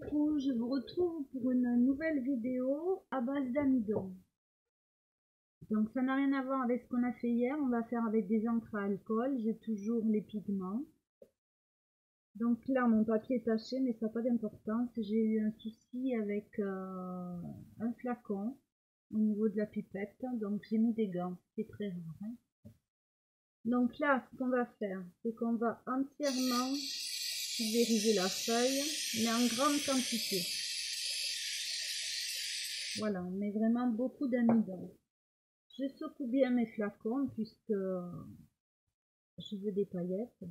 Coucou, je vous retrouve pour une nouvelle vidéo à base d'amidon. Donc ça n'a rien à voir avec ce qu'on a fait hier, on va faire avec des encres à alcool, j'ai toujours les pigments. Donc là mon papier est taché mais ça n'a pas d'importance, j'ai eu un souci avec un flacon au niveau de la pipette, donc j'ai mis des gants, c'est très rare. Hein. Donc là ce qu'on va faire, c'est qu'on va entièrement pulvériser la feuille, mais en grande quantité. Voilà, on met vraiment beaucoup d'amidon. Je secoue bien mes flacons puisque je veux des paillettes.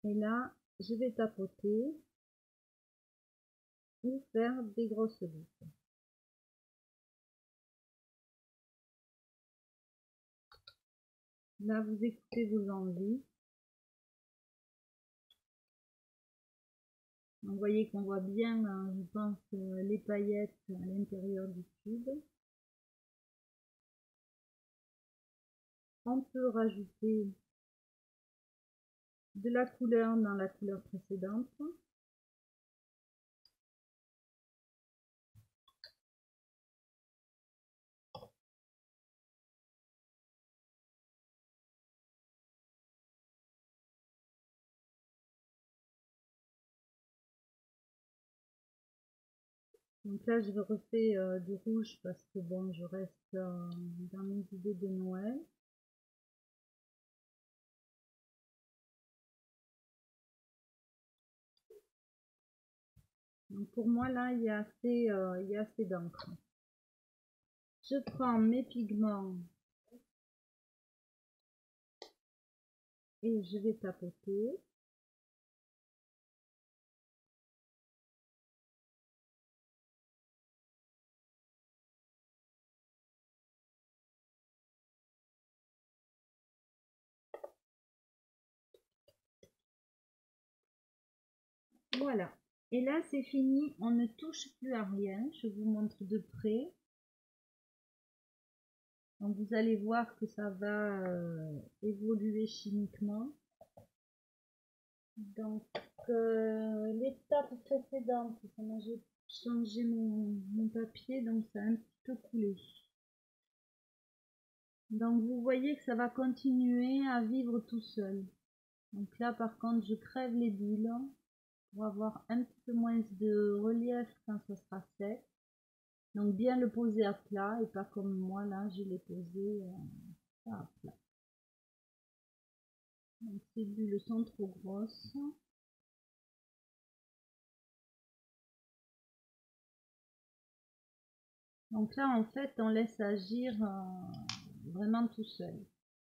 Et là, je vais tapoter ou faire des grosses gouttes. Là, vous écoutez vos envies. Vous voyez qu'on voit bien, je pense, les paillettes à l'intérieur du tube. On peut rajouter de la couleur dans la couleur précédente. Donc là, je refais du rouge parce que bon, je reste dans mes idées de Noël. Donc pour moi, là, il y a assez d'encre. Je prends mes pigments et je vais tapoter. Voilà. Et là, c'est fini. On ne touche plus à rien. Je vous montre de près. Donc, vous allez voir que ça va évoluer chimiquement. Donc, l'étape précédente, j'ai changé mon papier, donc ça a un petit peu coulé. Donc, vous voyez que ça va continuer à vivre tout seul. Donc là, par contre, je crève les bulles pour avoir un petit peu moins de relief quand ça sera sec. Donc bien le poser à plat et pas comme moi là, je l'ai posé à plat. Donc ces bulles sont trop grosses. Donc là, en fait, on laisse agir vraiment tout seul.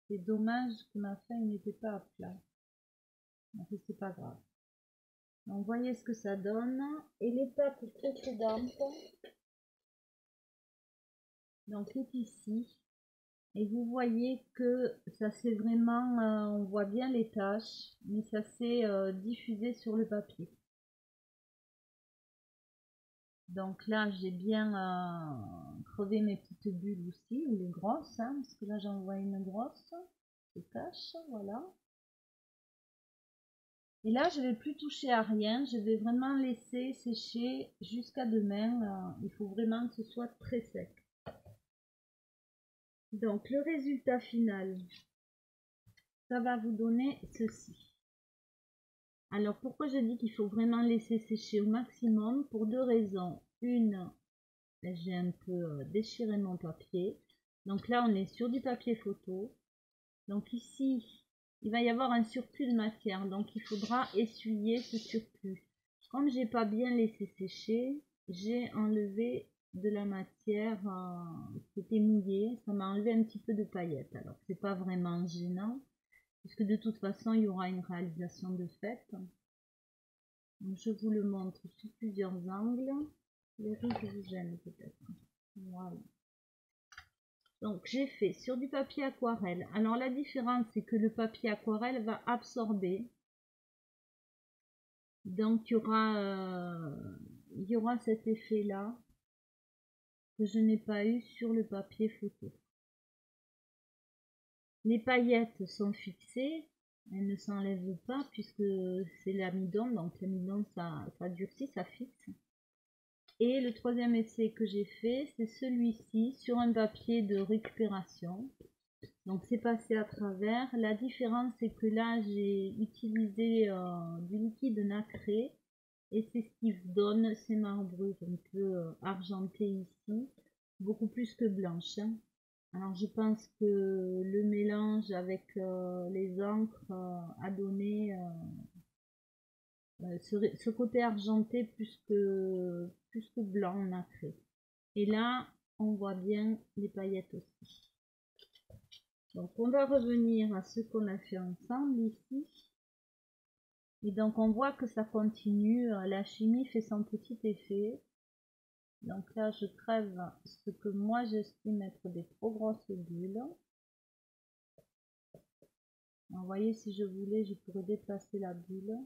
C'est dommage que ma feuille n'était pas à plat. Mais c'est pas grave. Donc voyez ce que ça donne. Et l'étape précédente, donc est ici. Et vous voyez que ça s'est vraiment, on voit bien les taches, mais ça s'est diffusé sur le papier. Donc là, j'ai bien crevé mes petites bulles aussi, ou les grosses, hein, parce que là j'en vois une grosse, ces taches, voilà. Et là, je vais plus toucher à rien, je vais vraiment laisser sécher jusqu'à demain. Il faut vraiment que ce soit très sec. Donc le résultat final, ça va vous donner ceci. Alors pourquoi je dis qu'il faut vraiment laisser sécher au maximum? Pour deux raisons. Une, j'ai un peu déchiré mon papier. Donc là on est sur du papier photo. Donc ici, il va y avoir un surplus de matière. Donc il faudra essuyer ce surplus. Comme j'ai pas bien laissé sécher, j'ai enlevé de la matière qui était mouillée. Ça m'a enlevé un petit peu de paillettes. Alors c'est pas vraiment gênant, puisque de toute façon il y aura une réalisation de fait. Donc, je vous le montre sous plusieurs angles. Les rides vous gênent peut-être. Voilà. Donc j'ai fait sur du papier aquarelle. Alors la différence c'est que le papier aquarelle va absorber. Donc il y aura cet effet là que je n'ai pas eu sur le papier photo. Les paillettes sont fixées. Elle ne s'enlève pas puisque c'est l'amidon, donc l'amidon ça durcit, ça fixe. Et le troisième essai que j'ai fait, c'est celui-ci sur un papier de récupération. Donc c'est passé à travers. La différence c'est que là j'ai utilisé du liquide nacré et c'est ce qui donne ces marbrures un peu argentées ici, beaucoup plus que blanches, hein. Alors je pense que le mélange avec les encres a donné ce côté argenté plus que blanc nacré. Et là on voit bien les paillettes aussi. Donc on va revenir à ce qu'on a fait ensemble ici. Et donc on voit que ça continue, la chimie fait son petit effet. Donc là je crève ce que moi j'estime être des trop grosses bulles. Alors, vous voyez, si je voulais je pourrais déplacer la bulle.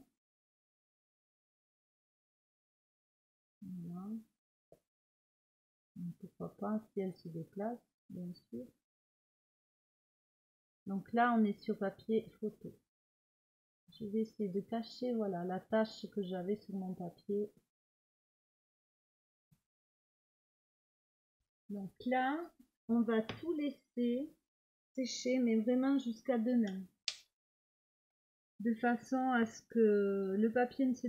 Voilà. Donc, pourquoi pas si elle se déplace, bien sûr. Donc là on est sur papier photo. Je vais essayer de cacher, voilà, la tache que j'avais sur mon papier. Donc là, on va tout laisser sécher, mais vraiment jusqu'à demain. De façon à ce que le papier ne se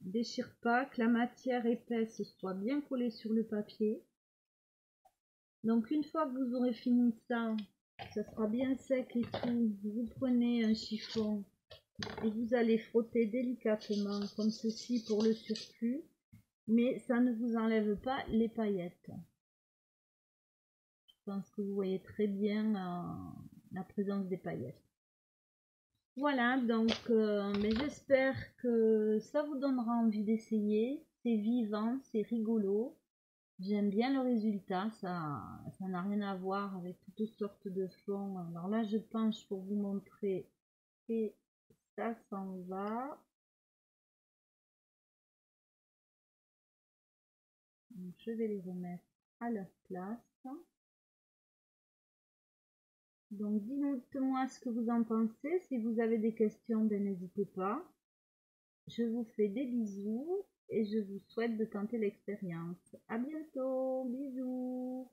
déchire pas, que la matière épaisse soit bien collée sur le papier. Donc une fois que vous aurez fini ça sera bien sec et tout, vous prenez un chiffon et vous allez frotter délicatement comme ceci pour le surplus, mais ça ne vous enlève pas les paillettes. Je pense que vous voyez très bien la présence des paillettes. Voilà, donc mais j'espère que ça vous donnera envie d'essayer. C'est vivant, c'est rigolo. J'aime bien le résultat, ça n'a rien à voir avec toutes sortes de fonds. Alors là, je penche pour vous montrer et ça s'en va. Donc, je vais les remettre à leur place. Donc dites-moi ce que vous en pensez. Si vous avez des questions, n'hésitez pas. Je vous fais des bisous et je vous souhaite de tenter l'expérience. À bientôt, bisous.